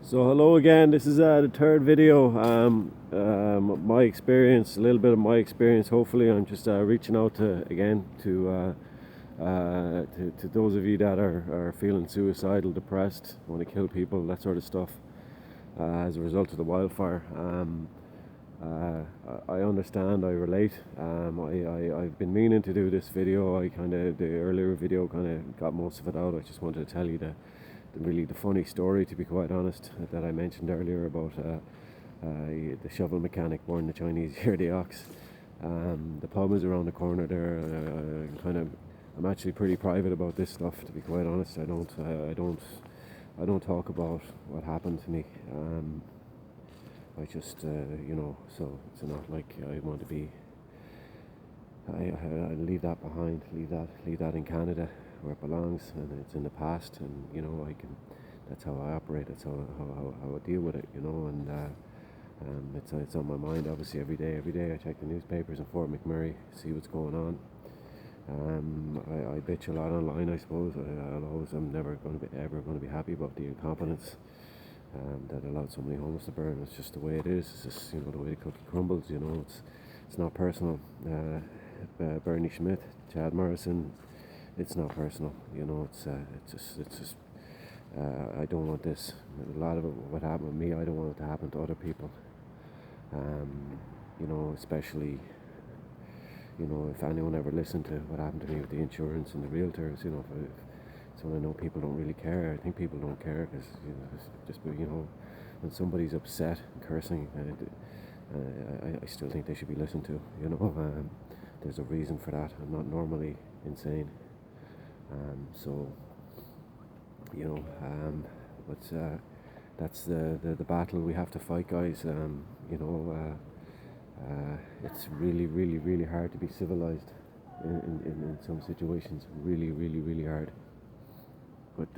So hello again, this is the third video. My experience, a little bit of my experience. Hopefully I'm just reaching out to those of you that are feeling suicidal, depressed, want to kill people, that sort of stuff, as a result of the wildfire. I understand, I relate. I've been meaning to do this video. The earlier video kind of got most of it out. I just wanted to tell you the funny story, to be quite honest, that I mentioned earlier about the shovel mechanic born the Chinese year the ox. The pub is around the corner there. I'm actually pretty private about this stuff, to be quite honest. I don't talk about what happened to me. I just so it's not like I want to be. I leave that behind. Leave that in Canada, where it belongs, and it's in the past. And that's how I operate. That's how I deal with it. And it's on my mind. Obviously, every day I check the newspapers in Fort McMurray, see what's going on. I bitch a lot online, I suppose. I'm never ever going to be happy about the incompetence that allowed so many homes to burn. It's just the way it is. It's just the way the cookie crumbles. It's not personal. Bernie Schmidt, Chad Morrison, it's not personal. It's just. I don't want this. A lot of it, what happened with me, I don't want it to happen to other people. Especially. If anyone ever listened to what happened to me with the insurance and the realtors, so I know people don't really care. I think people don't care because when somebody's upset and cursing, I still think they should be listened to. There's a reason for that. I'm not normally insane. That's the battle we have to fight, guys. It's really, really, really hard to be civilized in some situations. Really, really, really hard. But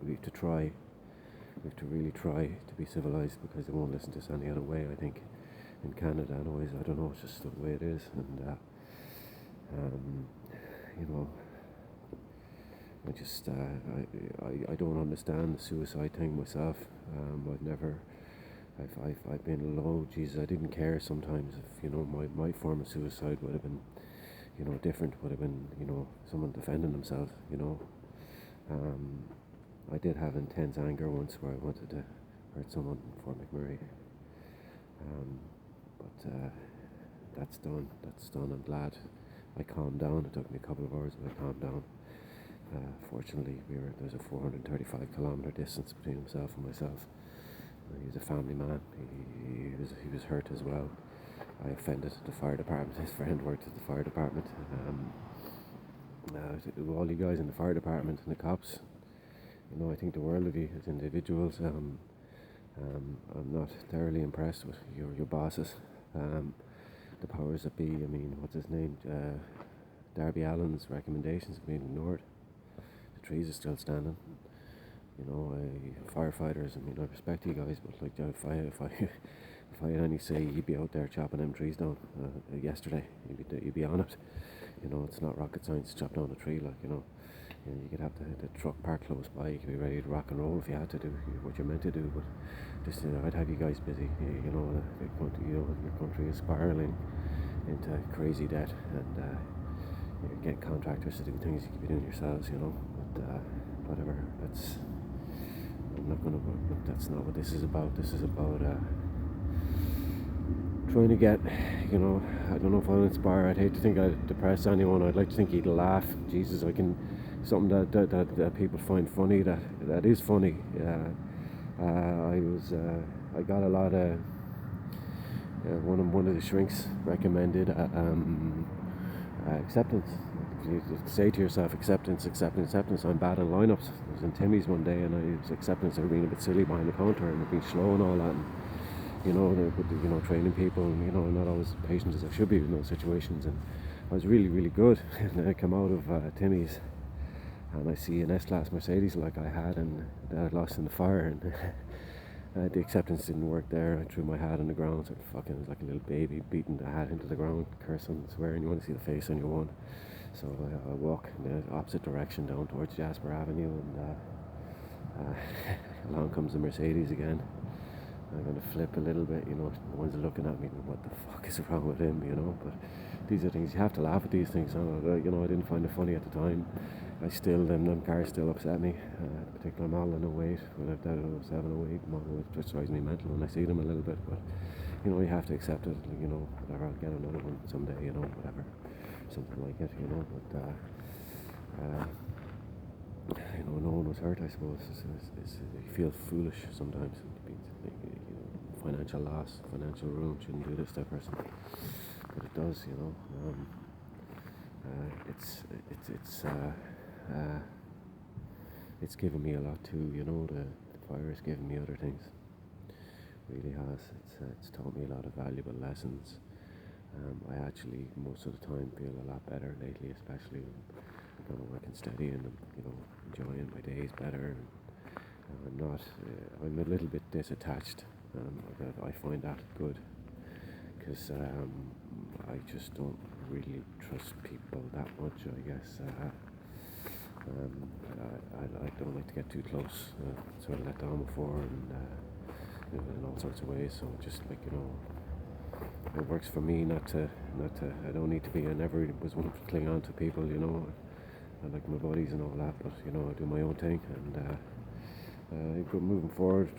we have to try. We have to really try to be civilized, because they won't listen to us any other way, I think, in Canada. Anyways, I don't know. It's just the way it is, and I don't understand the suicide thing myself. I've been low. Jesus, I didn't care sometimes if my form of suicide would have been different. Would have been someone defending themselves. I did have intense anger once where I wanted to hurt someone in Fort McMurray. But that's done. I'm glad I calmed down. It took me a couple of hours, but I calmed down. Fortunately, there's a 435 kilometer distance between himself and myself. He's a family man. He was hurt as well. I offended the fire department. His friend worked at the fire department. All you guys in the fire department and the cops, I think the world of you as individuals. I'm not thoroughly impressed with your bosses, the powers that be. I mean, what's his name? Darby Allen's recommendations have been ignored. The trees are still standing. Firefighters. I mean, I respect you guys, but if I had any say, you'd be out there chopping them trees down. Yesterday, you'd be on it. It's not rocket science to chop down a tree. You could have the truck parked close by. You could be ready to rock and roll if you had to do what you're meant to do. But just I'd have you guys busy. Your country is spiraling into crazy debt, and you're getting contractors to do things you could be doing yourselves. But whatever. That's not what this is about. This is about trying to get, I don't know if I'll inspire. I'd hate to think I'd depress anyone. I'd like to think you'd laugh. Jesus, something that people find funny, that is funny. I got a lot of, one of the shrinks recommended acceptance. You say to yourself, acceptance. I'm bad in lineups. I was in Timmy's one day, and I was acceptance. They were being a bit silly behind the counter and being slow and all that. And, training people, and I'm not always as patient as I should be in those situations. And I was really, really good. And I come out of Timmy's, and I see an S-Class Mercedes like I had, and that I'd lost in the fire. And the acceptance didn't work there. I threw my hat on the ground, sort of fucking like a little baby, beating the hat into the ground, cursing, swearing. You want to see the face on your one. So I walk in the opposite direction down towards Jasper Avenue, and Along comes the Mercedes again. I'm going to flip a little bit, no one's looking at me, what the fuck is wrong with him, but these are things, you have to laugh at these things. I didn't find it funny at the time. Them cars still upset me, particularly I'm all in a weight, when I've done 07, 08, it just drives me mental when I see them a little bit, but you have to accept it, whatever, I'll get another one someday, whatever, something like it, no one was hurt, I suppose. You feel foolish sometimes. Financial loss, financial ruin. Shouldn't do this to a person, but it does. It's given me a lot too. The fire has given me other things. It really has. It's taught me a lot of valuable lessons. I actually most of the time feel a lot better lately, especially when I'm working steady and enjoying my days better. I'm a little bit disattached. I find that good, because I just don't really trust people that much, I guess. I don't like to get too close, sort of let down before, and in all sorts of ways. So just it works for me not to. I don't need to be. I never was one to cling on to people. I like my buddies and all that, but I do my own thing, and moving forward,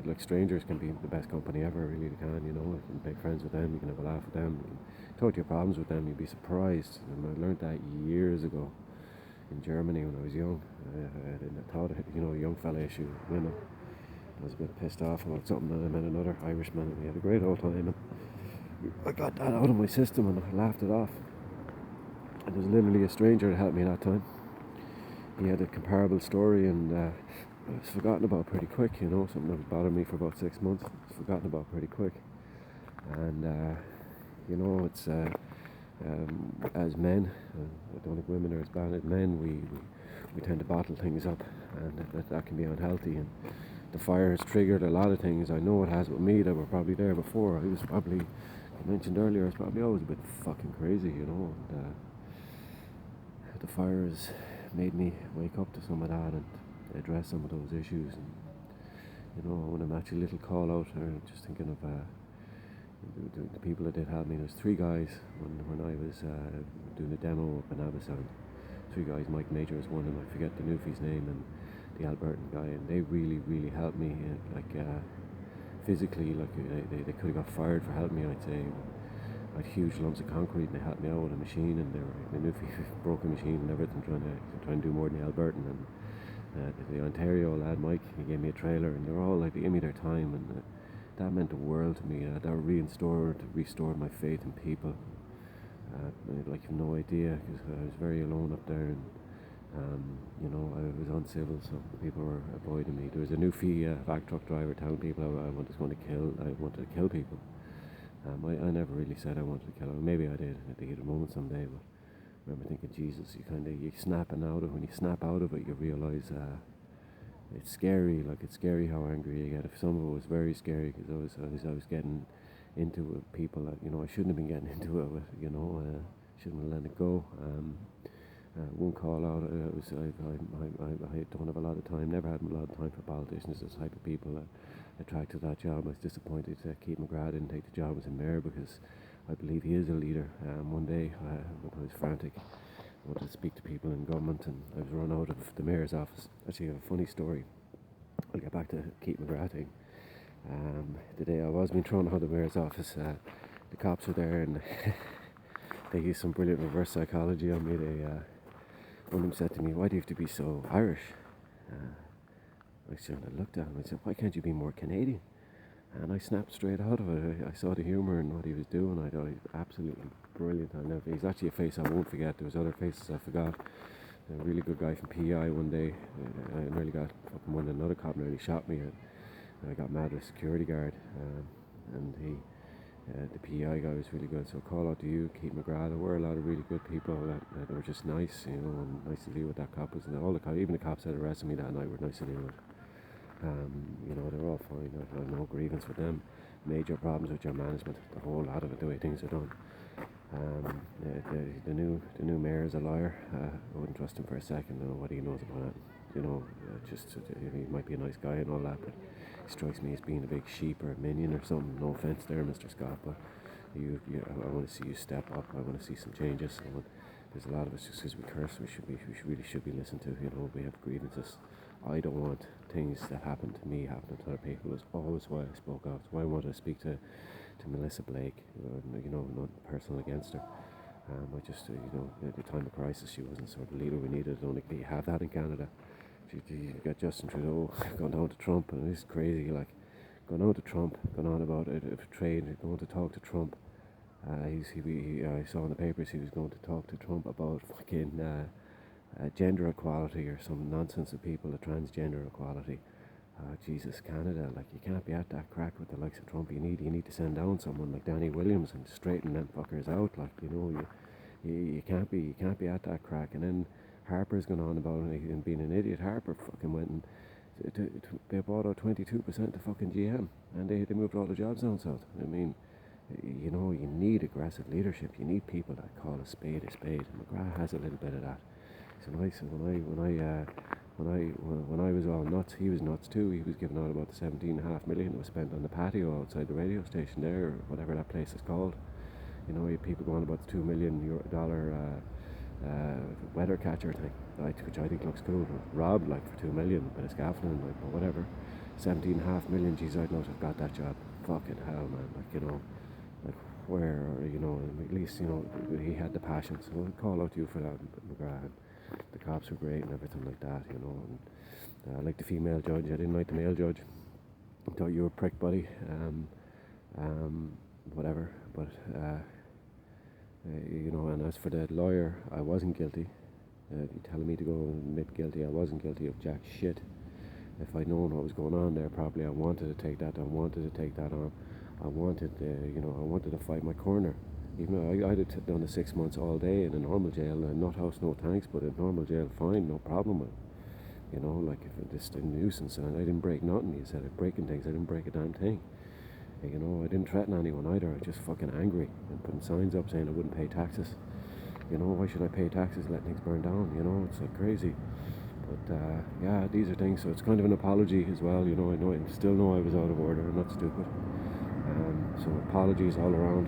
like strangers can be the best company ever. Really, they can. You can make friends with them. You can have a laugh with them. You can talk to your problems with them. You'd be surprised. And I learned that years ago in Germany when I was young. I thought, a young fella issue with women. I was a bit pissed off about something, and I met another Irishman, and we had a great old time. And I got that out of my system, and I laughed it off. And there was literally a stranger that helped me that time. He had a comparable story, and it was forgotten about pretty quick, something that bothered me for about 6 months. It's forgotten about pretty quick. And, it's, as men, I don't think women are as bad as men, we tend to bottle things up, and that can be unhealthy. And the fire has triggered a lot of things. I know it has with me that were probably there before. I mentioned earlier, I was probably always a bit fucking crazy, and the fire has made me wake up to some of that and address some of those issues. And I want to match a little call out, or just thinking of the people that did help me. There's 3 guys when I was doing a demo up in Abbotsford. 3 guys, Mike Major was one, and I forget the Newfie's name, and the Albertan guy, and they really helped me, physically. They could have got fired for helping me, I'd say. I had huge lumps of concrete, and they helped me out with a machine, and the Newfie broke a machine and everything, trying to do more than the Albertan. And the Ontario lad Mike, he gave me a trailer, and they were all like, they gave me their time, and that meant the world to me. That restored my faith in people. Like, you've no idea, because I was very alone up there, and I was uncivil, so people were avoiding me. There was a Newfie vac truck driver telling people I wanted to kill people. I never really said I wanted to kill them. Maybe I did at the heat of the moment someday, but I remember thinking, Jesus, you snapping out of it. When you snap out of it, you realise it's scary. Like, it's scary how angry you get. If some of it was very scary, because I was getting into it with people that I shouldn't have been getting into it with. Shouldn't have let it go. One call out. I don't have a lot of time. Never had a lot of time for politicians. The type of people that attracted that job. I was disappointed that Keith McGrath didn't take the job as a mayor, because I believe he is a leader. One day, when I was frantic, I wanted to speak to people in government, and I was run out of the mayor's office. Actually, I have a funny story. I'll get back to Keith McGrath thing. The day I was being thrown out of the mayor's office, the cops were there, and they used some brilliant reverse psychology on me. One of them said to me, "Why do you have to be so Irish?" I looked at him and I said, "Why can't you be more Canadian?" And I snapped straight out of it. I saw the humour in what he was doing. I thought he was absolutely brilliant. He's actually a face I won't forget. There was other faces I forgot. A really good guy from PI one day. I nearly got fucking one. Another cop nearly shot me. And I got mad at a security guard. And the PI guy was really good. So a call out to you, Keith McGrath. There were a lot of really good people that were just nice, and nice to deal with. That cop was, even the cops that arrested me that night were nice to deal with. They were all fine. I had no grievance with them. Major problems with your management, the whole lot of it, the way things are done. The new mayor is a liar. I wouldn't trust him for a second. I don't know what he knows about it. you know, he might be a nice guy and all that, but he strikes me as being a big sheep or a minion or something. No offense there, Mr. Scott, but I want to see you step up. I want to see some changes. There's a lot of us just because we curse, really should be listened to. You know, we have grievances. I don't want things that happen to me happening to other people. It's always why I spoke out. It's why I wanted to speak to Melissa Blake. You know, not personal against her. I just, at the time of crisis, she wasn't sort of the leader we needed. I don't think we have that in Canada. You got Justin Trudeau going down to Trump, and it's crazy. Like, going on to Trump, going on about trade, going to talk to Trump. I saw in the papers he was going to talk to Trump about fucking gender equality or some nonsense of people, the transgender equality. Jesus, Canada, like, you can't be at that crack with the likes of Trump. You need to send down someone like Danny Williams and straighten them fuckers out. Like, you can't be at that crack. And then Harper's gone on about it and being an idiot. Harper fucking went and they bought out 22% of fucking GM, and they moved all the jobs down south. I mean, you need aggressive leadership. You need people that call a spade a spade. And McGrath has a little bit of that. So nice. When I was all nuts, he was nuts too. He was giving out about the 17.5 million that was spent on the patio outside the radio station there, or whatever that place is called. You know, you had people going about the $2 million weather catcher thing, which I think looks cool. Robbed like for 2 million, but it's scaffolding, like, but whatever. 17.5 million. Geez, I'd love to have got that job. Fucking hell, man. Like, like where, at least, he had the passion. So I'll call out to you for that, McGrath. The cops were great and everything like that, And I liked the female judge. I didn't like the male judge. I thought you were a prick, buddy. Whatever. But and as for the lawyer, I wasn't guilty. You're telling me to go and admit guilty. I wasn't guilty of jack shit. If I'd known what was going on there, probably I wanted to take that. I wanted to take that on. I wanted to fight my corner. Even though I'd have done the 6 months all day in a normal jail, nut house, no thanks, but a normal jail, fine, no problem with it. Like if it's a nuisance, and I didn't break nothing. You said I'm breaking things, I didn't break a damn thing. I didn't threaten anyone either. I was just fucking angry and putting signs up saying I wouldn't pay taxes. Why should I pay taxes, let things burn down? It's like crazy. But yeah, these are things. So it's kind of an apology as well. I still know I was out of order. I'm not stupid. So apologies all around.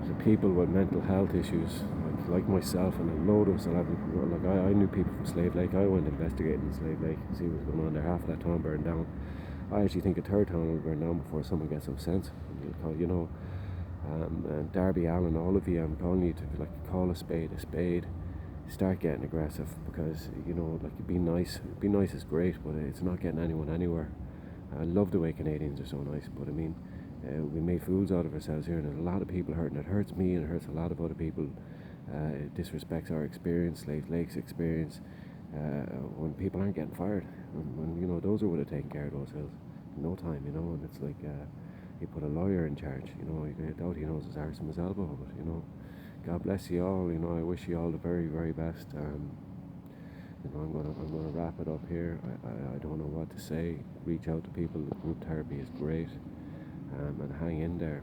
To people with mental health issues, like myself and a load of us. Like I knew people from Slave Lake. I went investigating in Slave Lake and see what was going on there. Half of that town burned down. I actually think a third town will burn down before someone gets some sense. And Darby Allen, all of you, I'm calling you to call a spade a spade. Start getting aggressive, because being nice is great, but it's not getting anyone anywhere. I love the way Canadians are so nice, but I mean, we made fools out of ourselves here, and there's a lot of people hurting. It hurts me, and it hurts a lot of other people. It disrespects our experience, Slave Lake's experience, when people aren't getting fired. When those who would have taken care of those hills in no time, and it's like you put a lawyer in charge. I doubt he knows his arse from his elbow, but God bless you all. I wish you all the very, very best. I'm gonna wrap it up here. I don't know what to say. Reach out to people. The group therapy is great, and hang in there.